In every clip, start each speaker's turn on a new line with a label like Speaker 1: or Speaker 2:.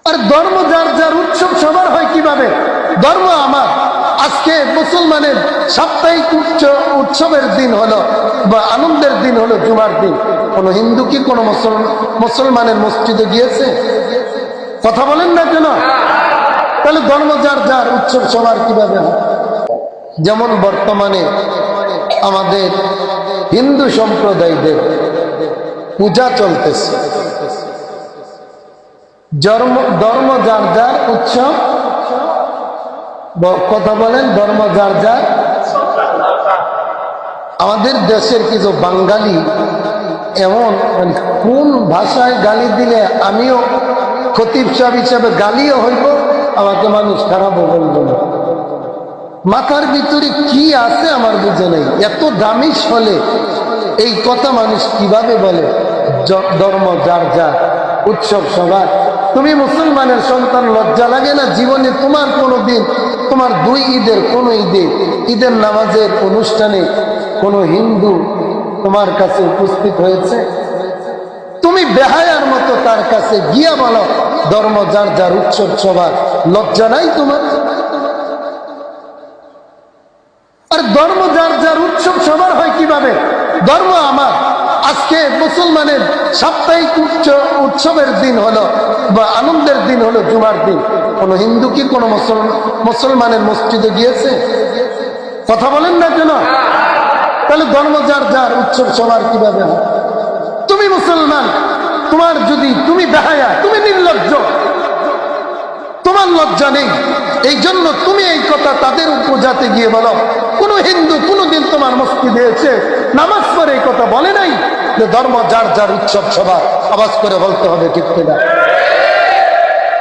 Speaker 1: আর ধর্ম যার যার উৎসব সবার হয় কিভাবে? ধর্ম আমার। আজকে মুসলমানের সাপ্তাহিক উৎসবের দিন হলো বা আনন্দের দিন হলো জুমার দিন। কোন হিন্দু কি কোন মুসলমানের মসজিদে গিয়েছে? কথা বলেন না কেন? তাহলে ধর্ম যার যার উৎসব সবার কিভাবে হয়? যেমন বর্তমানে আমাদের হিন্দু সম্প্রদায়দের পূজা চলতেছে, ধর্ম যার যার উৎসব। কথা বলেন, ধর্ম যার যার। আমাদের দেশের কিছু বাঙালি এমন কোন ভাষায় গালি দিলে আমিও খতিব সাহেব হিসাবে গালিও হইব, আমাকে মানুষ খারাপও বলবে না। মাথার ভিতরে কি আছে আমার বুঝে নেই। এত দামিশ হলে এই কথা মানুষ কিভাবে বলে? ধর্ম যার যার উৎসব সবার। তুমি মুসলমানের সন্তান, লজ্জা লাগে না? জীবনে তোমার কোনো দিন, তোমার দুই ঈদের কোনো ঈদের নামাজের অনুষ্ঠানে কোনো হিন্দু তোমার কাছে উপস্থিত হয়েছে? তুমি বেহায়ার মতো তার কাছে গিয়া বলো ধর্ম যার যার উৎসব সবার। লজ্জা নাই তোমার? আর ধর্ম যার যার উৎসব সবার হয় কিভাবে? ধর্ম আমার। আজকে মুসলমানের সাপ্তাহিক উৎসবের দিন হলো বা আনন্দের দিন হলো জুমার দিন। কোন হিন্দু কি কোন মুসলমানের মসজিদে গিয়েছে? কথা বলেন না কেন? তাহলে ধর্ম যার যার উৎসব সবার কিভাবে হয়? তুমি মুসলমান, তোমার যদি তুমি বেহায়া, তুমি নির্লজ্জ, তোমার লজ্জা নেই, এই জন্য তুমি এই কথা তাদের উপজাতে গিয়ে বলো কোন হিন্দু কোনদিন তোমার মসজিদে এসে নামাজ পড়ে এই কথা বলে নাই যে ধর্ম যার যার উৎসব সবার। আওয়াজ করে বলতে হবে ঠিক কিনা?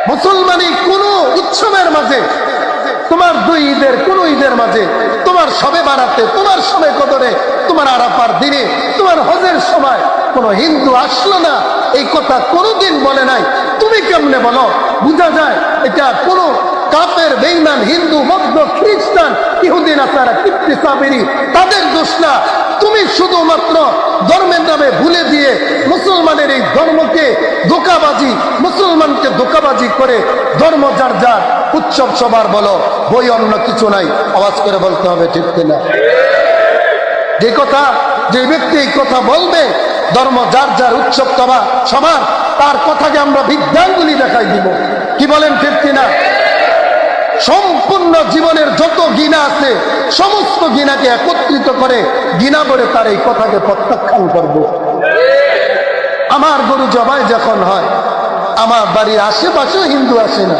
Speaker 1: মুসলমানি কোন উৎসবের মাঝে, তোমার দুই ঈদের কোন ঈদের মাঝে, তোমার সবে বারাতে, তোমার সবে কদরে, তোমার আরাফার দিনে, তোমার হজের সময় কোন হিন্দু আসলো না, এই কথা কোনদিন বলে নাই। তুমি কেমনে বলো? বুঝা যায় এটা কোন কাফের, বেঈমান, হিন্দু, বৌদ্ধ, খ্রিস্টান, ইহুদি, নাসারা, কিপ্তি, সাবিরি, তাদের দোষ না। তুমি শুধুমাত্র ধর্মের নামে ভুলে দিয়ে মুসলমানের এই ধর্মকে ধোঁকাবাজি, মুসলমানকে ধোঁকাবাজি করে ধর্ম যার যার উৎসব সবার বলো, বই অন্য কিছু নাই। আওয়াজ করে বলতে হবে ঠিক কিনা? যে কথা, যে ব্যক্তি এই কথা বলবে ধর্ম যার যার উৎসব সবার, তার কথাকে আমরা বিদ্যাঙ্গুলি দেখাই দিব। কি বলেন ঠিক কিনা? সম্পূর্ণ জীবনের যত ঘৃণা আছে সমস্ত ঘৃণাকে একত্রিত করে ঘৃণা করে তার এই কথাকে প্রত্যাখ্যান করব। আমার গরু জবাই যখন হয়, আমার বাড়ির আশেপাশেও হিন্দু আসে না।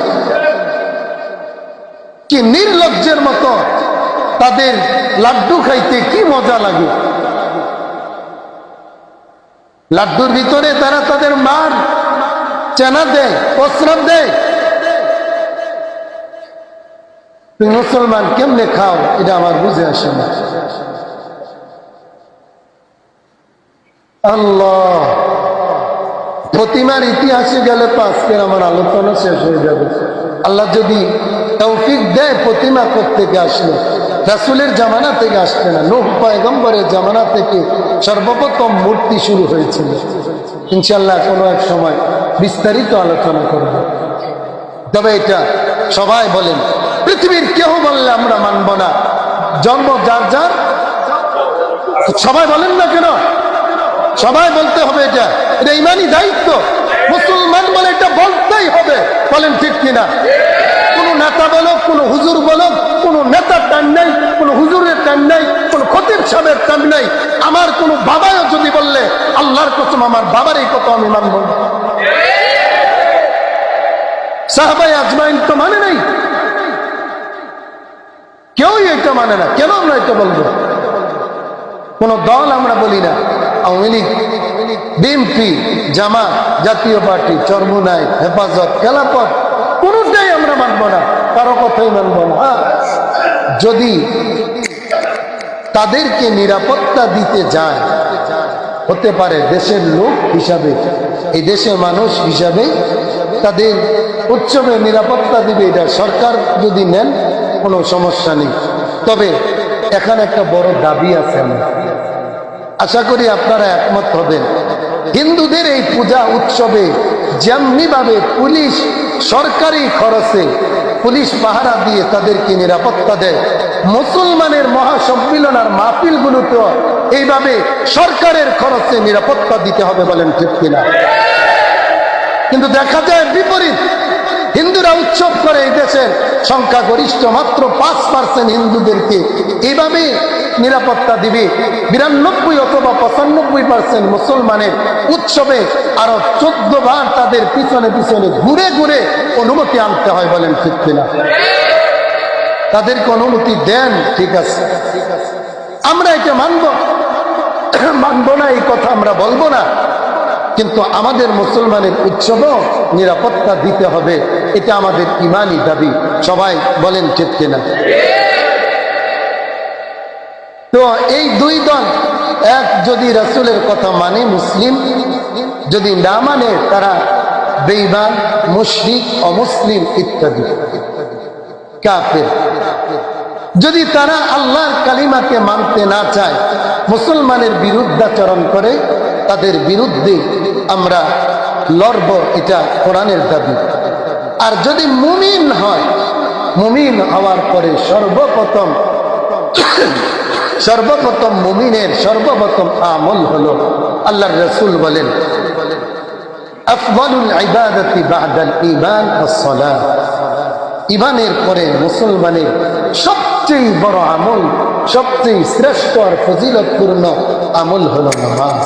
Speaker 1: কি নির্লজ্জের মতো তাদের লাড্ডু খাইতে কি মজা লাগে। লাড্ডুর ভিতরে তারা তাদের মার চেনা দেয়, প্রস্রাব দেয়। তুমি মুসলমান কেমনে খাও এটা আমার বুঝে আসে না। আল্লাহ, প্রতিমার ইতিহাসে গেলে তো আজকের আমার আলোচনা শেষ হয়ে যাবে। আল্লাহ যদি তৌফিক দেয়, প্রতিমা কোত্থেকে আসলো? রাসূলের জামানা থেকে আসবে না, নূহ পয়গম্বরের জামানা থেকে সর্বপ্রথম মূর্তি শুরু হয়েছিল। ইনশাআল্লাহ কোনো এক সময় বিস্তারিত আলোচনা করব। তবে এটা সবাই বলেন, পৃথিবীর কেউ বললে আমরা মানব না। জন্ম যার যার, সবাই বলেন না কেন? সবাই বলতে হবে, এটা এটা ইমানি দায়িত্ব। মুসলমান বলে এটা বলতেই হবে। বলেন ঠিক কিনা? কোন নেতা বলো, কোন হুজুর বলো, কোন নেতার টান নাই, কোন হুজুরের টান নাই, কোন খতিব সাহেবের টান নাই। আমার কোন বাবাও যদি বললে, আল্লাহর কসম আমার বাবার এই কথা আমি মানব না। সাহাবায়ে আজমাইন তো মানে নাই, কেউই এটা মানে না। কেন আমরা এটা বলবো? কোন দল আমরা বলি না, আওয়ামী লীগ, বিএনপি, জামাত, জাতীয় পার্টি, চরমুনাই, হেফাজত, খেলাফত, কোনটাই আমরা মানব না, কারো কথাই মানব না। যদি তাদেরকে নিরাপত্তা দিতে যায়, হতে পারে দেশের লোক হিসাবে, এই দেশের মানুষ হিসাবে তাদের উৎসবে নিরাপত্তা দিবে, এটা সরকার যদি নেন কোনো সমস্যা নেই। তবে এখানে একটা বড় দাবি আছে, আশা করি আপনারা একমত হবেন। হিন্দুদের এই পূজা উৎসবে যেমনি ভাবে পুলিশ সরকারি খরচে পুলিশ পাহারা দিয়ে তাদেরকে নিরাপত্তা দেয়, মুসলমানের মহাসম্মিলন আর মাহফিলগুলোতে এইভাবে সরকারের খরচে নিরাপত্তা দিতে হবে, বলেন ঠিক কিনা? কিন্তু দেখা যায় বিপরীত, হিন্দুরা উৎসব করে এই দেশের সংখ্যাগরিষ্ঠ মাত্র 5% হিন্দুদেরকে এইভাবে নিরাপত্তা দিবে, 92 অথবা 95% মুসলমানের উৎসবে আরো 14 বার তাদের পিছনে পিছনে ঘুরে ঘুরে অনুমতি আনতে হয়, বলেন ঠিক কিনা? তাদেরকে অনুমতি দেন, ঠিক আছে, আমরা এটা মানবো না, এই কথা আমরা বলবো না, কিন্তু আমাদের মুসলমানের উৎসবও নিরাপত্তা দিতে হবে, এটা আমাদের ইমানি দাবি। সবাই বলেন ঠিক কিনা? তো এই দুই দল, এক যদি রাসূলের কথা মানে মুসলিম, যদি না মানে তারা বেঈমান, মুশরিক, অমুসলিম ইত্যাদি, কাফের। যদি তারা আল্লাহর কালিমাকে মানতে না চায়, মুসলমানের বিরুদ্ধাচরণ করে, তাদের বিরুদ্ধে আমরা লড়ব, এটা কোরআনের দাবি। আর যদি মুমিন হয়, মুমিন হওয়ার পরে সর্বপ্রথম মুমিনের সর্বপ্রথম আমল হলো, আল্লাহর রাসূল বলেন, আফদালুল ইবাদাতি বাদাল ঈমান ওয়াস-সালাহ, ঈমানের পরে মুসলমানের সবচেয়ে বড় আমল, সবচেয়ে শ্রেষ্ঠ আর ফজিলতপূর্ণ আমল হলো নামাজ।